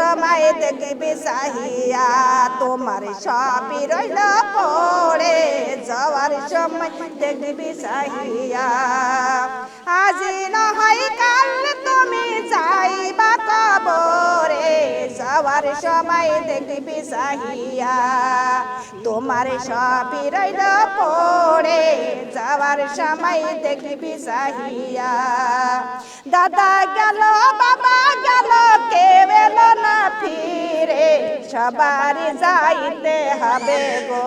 সময় দেখবি চাহিয়া তোমার সবই রইল পড়ে যাওয়ার সময় দেখবি চাহিয়া আজি নহয় কাল তুমি যাইবা কবরে যাওয়ার সময় দেখবি চাহিয়া তোমার সবই রইল পড়ে যাওয়ার সময় দেখবি চাহিয়া দাদা গেল বাবা গেল কেউ এলো না ফিরে সবারই যাইতে হবে গো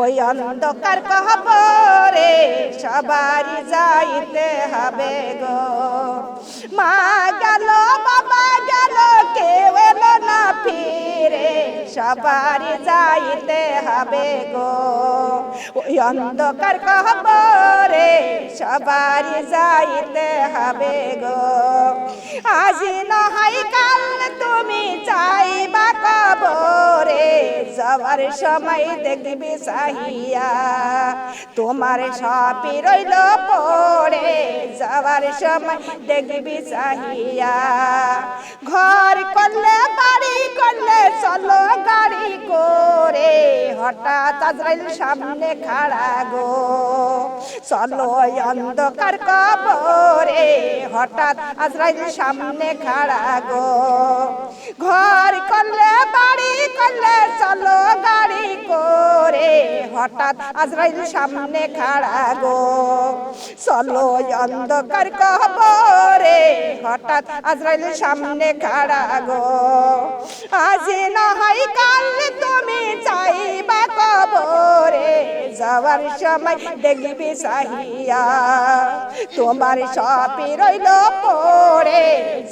ওই অন্ধকার কবরে সবারই যাইতে হবে গো মা গেল বাবা গেল কেউ এলো না ফিরে সবারই যাইতে হবে গো ওই অন্ধকার কবরে সবারই যাইতে হবে গো আজি নহয় কাল তুমি যাইবা কবরে যাওয়ার সময় দেখবি চাহিয়া তোমার সবই রইল পড়ে যাওয়ার সময় দেখবি চাহিয়া ঘর করলে বাড়ি করলে চলো গাড়ি করে হঠাৎ আজরাইল সামনে খাড়া গো চলো অন্ধকার কবরে হঠাৎ আজরাইল সামনে খাড়া গো ঘর করলে বাড়ি করলে চলো গাড়ি করে হঠাৎ আজরাইল সামনে খাড়া গো চলো অন্ধকার কবরে হঠাৎ আজরাইল সামনে খাড়া গো আজি নহয় কাল তুমি যাইবা কবরে যাওয়ার সময় দেখবি চাহিয়া তোমার সবই রইল পড়ে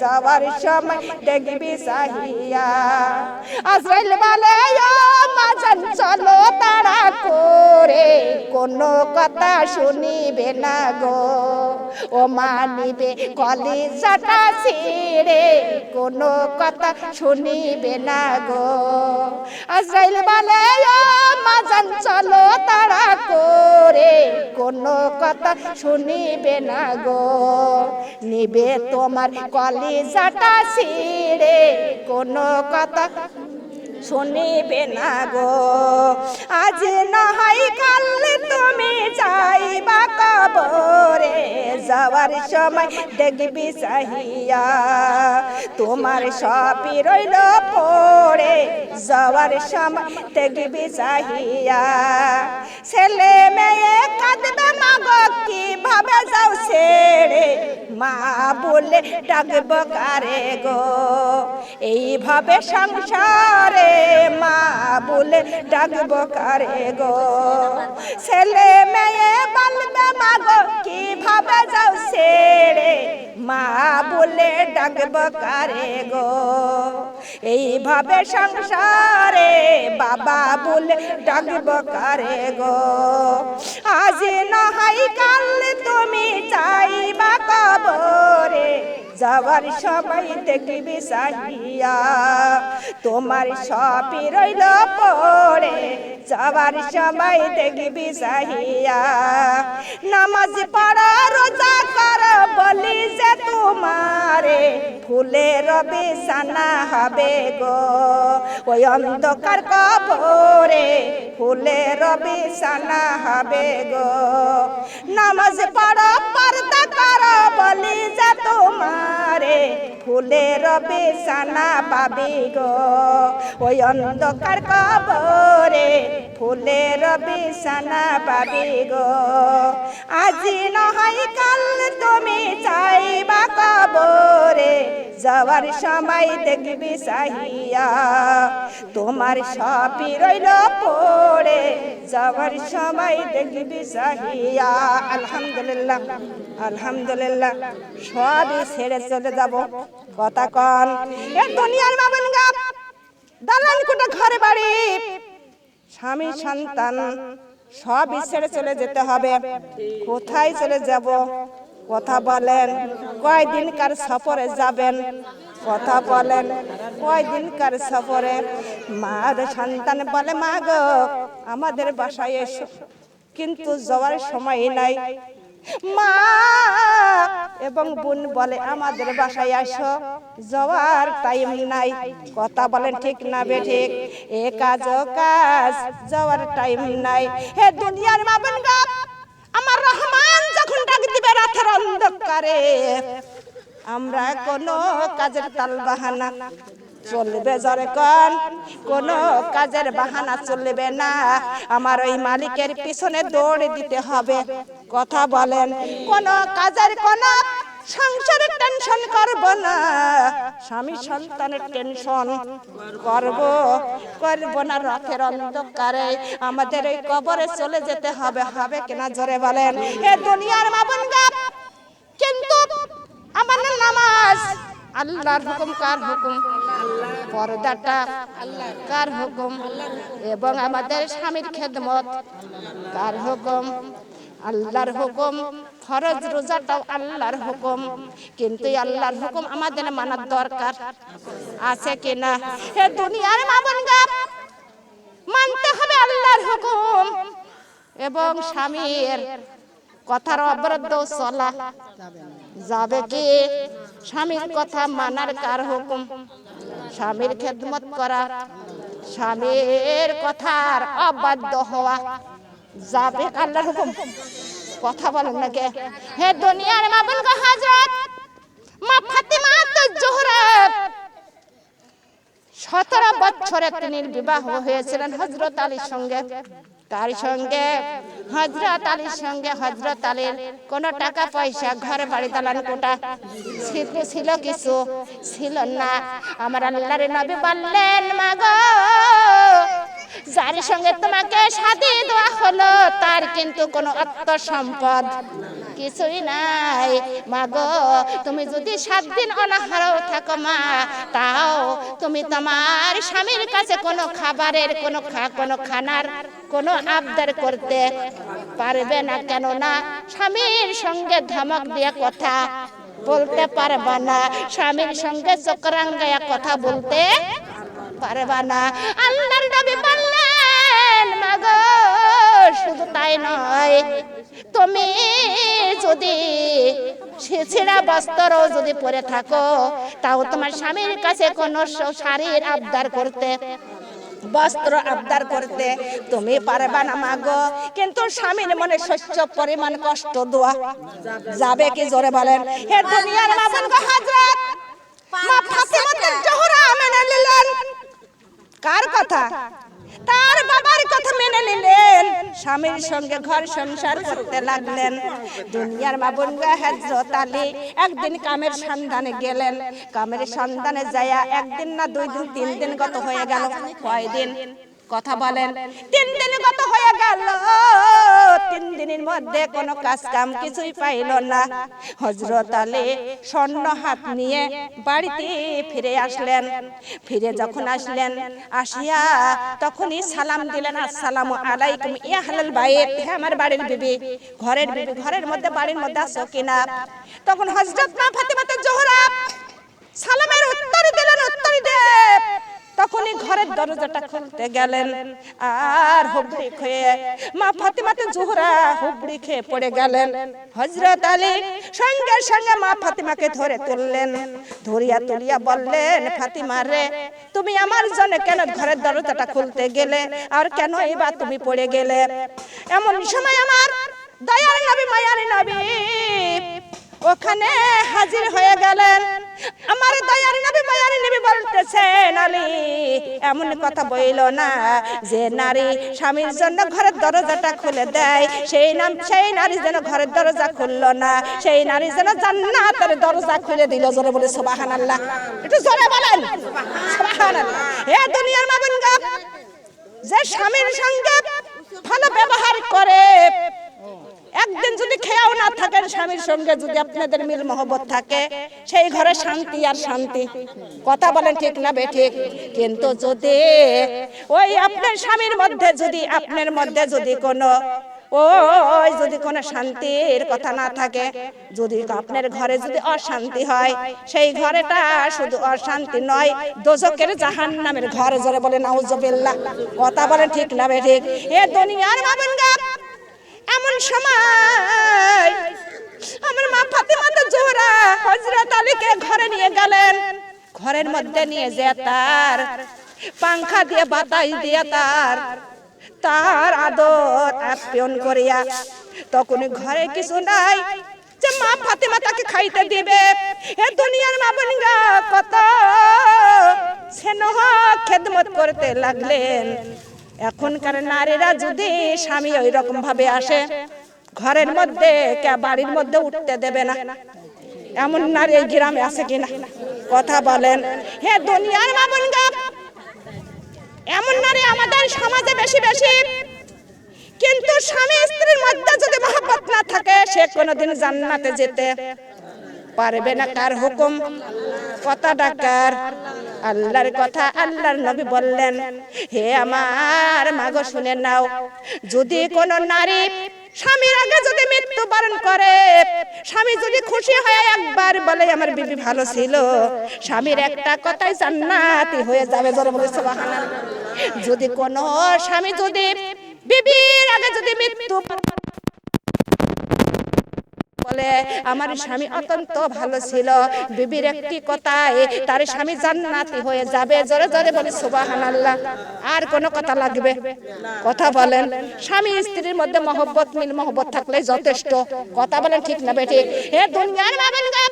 যাওয়ার সময় দেখবি চাহিয়া আজরাইল বলে ও মাজান চলো তাড়া করে কোনো কথা শুনিবে না গো ও মানিবে কলিজাটা ছিঁড়ে কোনো কথা শুনিবে না গো আজরাইল বলে ও মাজান চলো তাড়া করে কোনো কথা শুনিবে না গো নিবে তোমার কলিজাটা ছিঁড়ে কোনো কথা শুনিবে না গো আজ নহয় কাল তুমি যাইবা কবরে যাওয়ার সময় দেখবি চাহিয়া তোমার সবই রইল পড়ে যাওয়ার সময় দেখবি চাহিয়া ছেলে মেয়ে কাঁদবে মাগো কিভাবে যাও ছেড়ে মা বলে ডাকব কারে গো এইভাবে সংসারে মা বলে ডাকব কারে গো ছেলে মেয়ে বলবে মাগো কিভাবে যাও ছেড়ে মা বলে ডাকব কারে গো এইভাবে সংসারে বাবা বলে ডাকব কারে গো আজ নহয় কাল তুমি যাইবা কবরে যাওয়ার সবাই দেখবি চাহিয়া তোমার সবই রইল পড়ে যাওয়ার সবাই দেখবি চাহিয়া নামাজ পড়া রোজা কর বলি যে তোমারে ফুলের বিছানা হবে গো ওই অন্ধকার কবরে ফুলের বিছানা হবে গো নামাজ পড়া পর্দা কর বলি যে তোমারে ফুলের বিছানা পাবি গো ওই অন্ধকার কবরে ফুলের বিছানা পাবি গো আজি নহয় কাল তুমি যাইবা কবরে যাওয়ার সময় দেখবি চাহিয়া তোমার সবই রইল পড়ে যাওয়ার সময় দেখবি চাহিয়া আলহামদুলিল্লাহ আলহামদুলিল্লাহ সবই ছেড়ে চলে যাব কথা কন এ দুনিয়ার মামন গাপ দালান কোটা ঘরে বাড়ি স্বামী সন্তান সবই ছেড়ে চলে যেতে হবে কোথায় চলে যাব কথা বলেন কয়দিনকার সফরে যাবেন কথা বলেন কয়দিনকার সফরে মার সন্তান বলে মা গো আমাদের বাসায় এসো কিন্তু যাওয়ার সময় নাই মা এবং বোন বলে আমাদের বাসায় আসো, যাওয়ার টাইম নাই। কথা বলেন ঠিক না বেঠিক? এ কাজ ও কাজ, যাওয়ার টাইম নাই। হে দুনিয়ার মা বোন গো, আমার রহমান যখন ডাক দিবে রাতের অন্ধকারে, আমরা কোনো কাজের তাল বাহানা চলবে জোরে কোন, কোনো কাজের বাহানা চলবে না। আমার ওই মালিকের পিছনে দৌড় দিতে হবে। কথা বলেন, কোনো কাজের কোনো সংসারের টেনশন করব না, স্বামী সন্তানের টেনশন করব না। রাতের অন্ধকারে আমাদের এই কবরে চলে যেতে হবে, হবে কিনা জোরে বলেন? এ দুনিয়ার মা বোন গো, কিন্তু আমাদের নামাজ আল্লাহর হুকুম, কার হুকুম? পর্দাটা কার হুকুম? এবং আমাদের স্বামীর খেদমত কার হুকুম? আল্লাহর হুকুম। ফরজ রোজাটাও আল্লাহর হুকুম, কিন্তু আল্লাহর হুকুম আমাদের মানার দরকার আছে কিনা? হে দুনিয়ার মা বোন গো, মানতে হবে আল্লাহর হুকুম এবং স্বামীর কথার অবরুদ্ধ চলা যাবে কি? স্বামীর কথা মানার কার হুকুম? স্বামীর খেদমত করা, স্বামীর কথার অবাধ্য হওয়া যাবে আল্লাহর হুকুম? কথা বলেন না কে? হে দুনিয়ার মা বোন গো, হযরত মা ফাতিমা জোহরা 17 বছরে তিনি বিবাহ হয়েছিলেন হযরত আলীর সঙ্গে। তার সঙ্গে হযরত আলীর সঙ্গে হযরত আলীর কোনো টাকা পয়সা, ঘর বাড়ি, দালান কোঠা ছিল কিছু ছিল না। আমার আল্লাহর নবী বললেন, মা গো, যার সঙ্গে তোমাকে শাদী দেওয়া হলো তার কিন্তু কোনো অর্থ সম্পদ কিছুই নাই। মা গো, তুমি যদি 7 দিন অনাহারও থাকো মা, তাও তুমি তোমার স্বামীর কাছে কোনো খাবারের, কোনো খানার কোনো আবদার করতে পারবে না। কেন না? স্বামীর সঙ্গে ধমক দিয়ে কথা বলতে পারবা না, স্বামীর সঙ্গে চক্রাঙ্গায়া কথা বলতে পারবা না। আল্লাহর নবী বললেন, মা গো, শুধু তাই নয়, তুমি যদি ছেঁড়া বস্ত্র যদি পরে থাকো, তাও তোমার স্বামীর কাছে কোনো শাড়ির আবদার করতে, বস্ত্র আবদার করতে তুমি পারবা না মা গো। কিন্তু স্বামীর মনে সহ্য পরিমাণ কষ্ট দেওয়া যাবে কি জোরে বলেন? হে দুনিয়ার মা বোন গো, হযরত মা ফাতিমা জোহরা মেনে নিলেন কার কথা? তার বাবার কথা মেনে নিলেন, স্বামীর সঙ্গে ঘর সংসার করতে লাগলেন। দুনিয়ার মা বোন গো, হযরত আলী একদিন কামের সন্ধানে গেলেন। কামের সন্ধানে যায়া 1 দিন না 2 দিন 3 দিন গত হয়ে গেল। কয় দিন? কথা বলেন। 3 দিন গত হয়ে গেল। 3 দিনের মধ্যে কোনো কাজ কাম কিছুই পাইল না। হযরত আলী স্বর্ণ হাত নিয়ে বাড়িতে ফিরে আসলেন। ফিরে যখন আসলেন, আসিয়া তখনই সালাম দিলেন, আসসালামু আলাইকুম ইয়া আহলাল বাইত, হে আমার বাড়ির বিবি, ঘরের বিবি, ঘরের মধ্যে, বাড়ির মধ্যে আছো কিনা? তখন হযরত মা ফাতিমা জোহরা সালামের উত্তর দিলেন, উত্তর দেব। তখনই ঘরের দরজাটা খুলতে গেলেন, আর হুবড়ি খেয়ে মা ফাতিমা জোহরা হুবড়ি খেয়ে পড়ে গেলেন। হযরত আলী সঙ্গে সঙ্গে মা ফাতিমাকে ধরে তুললেন, ধরিয়া তুলিয়া বললেন, ফাতিমা রে, তুমি আমার জন্য কেন ঘরের দরজাটা খুলতে গেলে, আর কেন এবার তুমি পড়ে গেলে? এমন সময় আমার দয়ার নবী, মায়ার নবী ওখানে হাজির হয়ে গেলেন। আমার দয়ার নবী, মায়ার নবী বলতেছেন, আলী এমন কথা বইল না যে নারী স্বামীর জন্য ঘরের দরজাটা খুলে দেয়, সেই নারী যেন ঘরের দরজা খুললো না, সেই নারী যেন জান্নাতের দরজা খুলে দিল। জোরে বলে সুবহানাল্লাহ, একটু জোরে বলেন সুবহানাল্লাহ। এ দুনিয়ার মা বোন গো, যে স্বামীর সঙ্গে ভালো ব্যবহার করে, একদিন যদি খেয়াও না থাকেন, স্বামীর সঙ্গে যদি আপনাদের মিল মহব্বত থাকে, সেই ঘরে শান্তি আর শান্তি। কথা বলেন ঠিক না বেঠিক? কিন্তু যদি ওই আপনার স্বামীর মধ্যে যদি, আপনার মধ্যে যদি কোনো যদি কোনো শান্তির কথা না থাকে, যদি আপনার ঘরে যদি অশান্তি হয়, সেই ঘরেটা শুধু অশান্তি নয়, দোজখের জাহান্নামের ঘর। জোরে বলে নাউজুবিল্লাহ। কথা বলেন ঠিক না বেঠিক? এ দুনিয়ার মা বোন গো, এমন সময় আলীকে ঘরে নিয়ে গেলেন। ঘরের মধ্যে নিয়ে যে তার পাংখা দিয়ে বাতাস দিয়ে তার আদর আপ্যায়ন করিয়া, তখন ঘরে কিছু নাই যে মা ফাতেমা তাকে খাইতে দিবে। এ দুনিয়ার মা বোনগা কত স্নেহ খেদমত করতে লাগলেন। এখনকার নারীরা যদি স্বামী ওই রকম ভাবে আসে, ঘরের মধ্যে কে বাড়ির মধ্যে উঠতে দেবে না। এমন নারী এই গ্রামে আছে কিনা কথা বলেন। হে দুনিয়ার মা বোনগা, এমন নারী আমাদের সমাজে বেশি বেশি। কিন্তু স্বামী স্ত্রীর মধ্যে যদি মহব্বত না থাকে, সে কোনোদিন জান্নাতে যেতে পারবে না। কার হুকুম? কথা ডাকার আল্লাহর কথা। আল্লাহর নবী বললেন, হে আমার মাগো শুনে নাও, যদি কোন নারী স্বামীর আগে যদি মৃত্যুবরণ করে, স্বামী যদি খুশি হয়ে একবার বলে আমার বিবি ভালো ছিল, স্বামীর একটা কথাই জান্নাতি হয়ে যাবে। জোরে বলে সুবহানাল্লাহ। যদি কোন স্বামী যদি বিবির আগে যদি মৃত্যু বলে আমার স্বামী অত্যন্ত ভালো ছিল, বিবির একটি কথায় তার স্বামী জান্নাতি হয়ে যাবে। জোরে জোরে বলে সুবহানাল্লাহ। আর কোন কথা লাগবে? কথা বলেন। স্বামী স্ত্রীর মধ্যে মহব্বত মিল মহব্বত থাকলে যথেষ্ট। কথা বলেন ঠিক না বেঠিক? হে দুনিয়ার মা বোনগা,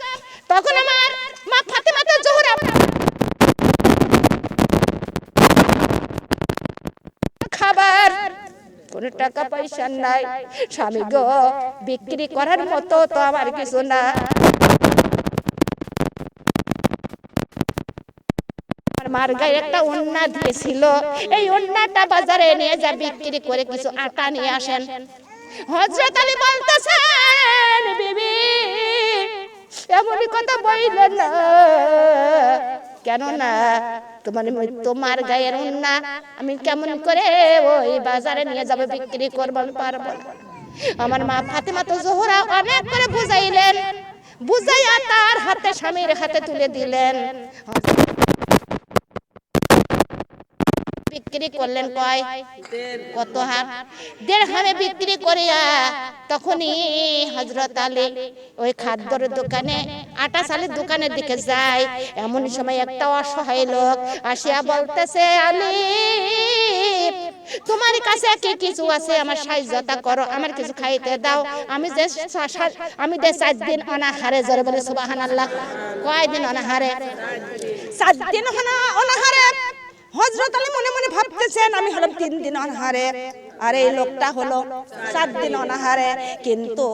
তখন আমার মা ফাতেমা জোহরা খাবার কোন টাকা পয়সা নাই, স্বামী গো বিক্রি করার মতো তো আমার কিছু না। মার গায়ে একটা ওন্না দিয়েছিল, এই ওন্নাটা বাজারে নিয়ে যা বিক্রি করে কিছু আটা নিয়ে আসেন। হযরত আলী বলতেছেন, বিবি এমনই কথা বললেন না কেন না, তোমার গায়ের ওন্না আমি কেমন করে ওই বাজারে নিয়ে যাবে বিক্রি করব, পারবো না। আমার মা ফাতেমা জোহরা অনেক করে বুঝাইলেন, বুঝাইয়া তার হাতে স্বামীর হাতে তুলে দিলেন। বিক্রি করলেন কয় কত হাত? দেড়হামে বিক্রি করিয়া তখনই হযরত আলী ওই খাদ্যর দোকানে আটা চালের দোকানের দিকে যায়। এমন সময় একটা অসহায় লোক আসিয়া বলতেছে, আলী তোমার কাছে কি কিছু আছে? আমার সাহায্যতা করো, আমার কিছু খাইতে দাও। আমি যে 4 দিন অনাহারে। জোরে বলে সুবহানাল্লাহ। কয় দিন অনাহারে? 4 দিন অনাহারে। হযরত আলী মনে মনে ভাবতেছেন, আমি হলাম 3 দিন অনাহারে, আর এই লোকটা হলো 4 দিন অনাহারে, কিন্তু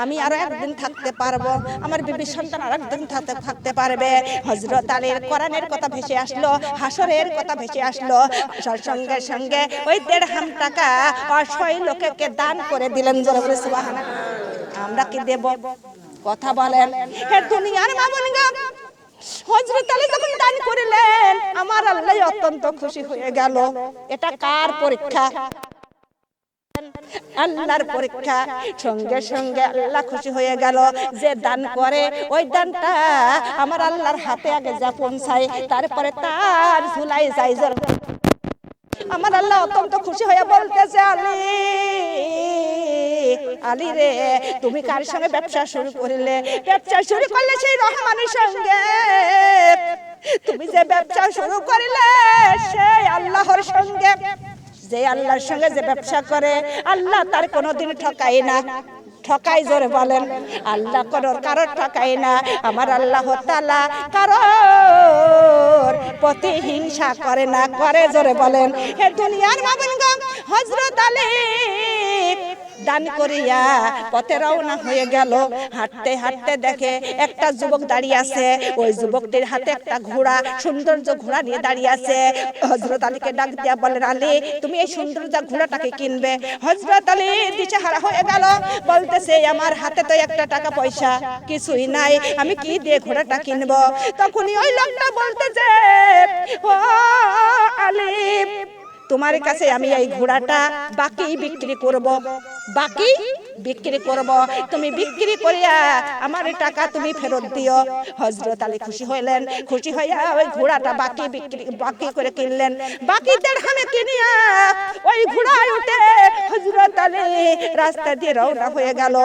আমি আরো 1 দিন থাকতে পারবো, আমার বিবি সন্তান আর 1 দিন থাকতে পারবে। হযরত আলীর কোরআনের কথা ভেসে আসলো, হাসরের কথা ভেসে আসলো। সঙ্গে সঙ্গে ওই 1.5 টাকা অসহায় লোককে দান করে দিলেন। জোরে বলে সুবহানাল্লাহ। আমরা কি দেব? কথা বলেন। হে দুনিয়ার মা বোনগা, হযরত আলী যখন দান করিলেন, আমার আল্লাহ অত্যন্ত খুশি হয়ে গেল। এটা কার পরীক্ষা? আল্লাহর পরীক্ষা। সঙ্গে সঙ্গে আল্লাহ খুশি হয়ে গেল। যে দান করে ওই দানটা আমার আল্লাহর হাতে আগে যা পৌঁছায়, তারপরে তার ঝুলাই যায়। আমার আল্লাহ অত্যন্ত খুশি হয়ে বলতেছে, আলী আলী রে, তুমি কার সঙ্গে ব্যবসা শুরু করলে? ব্যবসা শুরু করলে সেই রহমানের সঙ্গে। তুমি যে ব্যবসা শুরু করলে সেই আল্লাহর সঙ্গে। যে আল্লাহর সঙ্গে যে ব্যবসা করে, আল্লাহ তার কোনোদিন ঠকায় না। ঠকাই? জোরে বলেন। আল্লাহ কারোর ঠকায় না। আমার আল্লাহ তাআলা কারোর প্রতি হিংসা করে না। করে? জোরে বলেন। হে দুনিয়ার মা বোনগণ, হযরত আলী দান করিয়া পথে রওনা হয়ে গেল। হাঁটতে হাঁটতে দেখে একটা যুবক দাঁড়িয়ে আছে। ওই যুবকটির হাতে একটা ঘোড়া, সৌন্দর্য ঘোড়া নিয়ে দাঁড়িয়ে আছে। হযরত আলীকে ডাক দিয়া বলেন, আলী তুমি এই সৌন্দর্য ঘোড়াটাকে কিনবে? হযরত আলী দিশেহারা হয়ে গেল, বলতেছে আমার হাতে তো 1 টাকা পয়সা কিছুই নাই, আমি কি দিয়ে ঘোড়াটা কিনবো? তখনই ওই লোকটা বলতেছে, ও আলী তোমার কাছে আমি এই ঘোড়াটা বাকি বিক্রি করব, বাকি বিক্রি করব, তুমি বিক্রি করিয়া আমার টাকা তুমি ফেরত দিও। হযরত আলী খুশি হইলেন। খুশি হইয়া ওই ঘোড়াটা বাকি করে কিনলেন। বাকি দেড়হামে কিনিয়া ওই ঘোড়ায় উঠে হযরত আলী রাস্তা দিয়ে রওনা হয়ে গেল।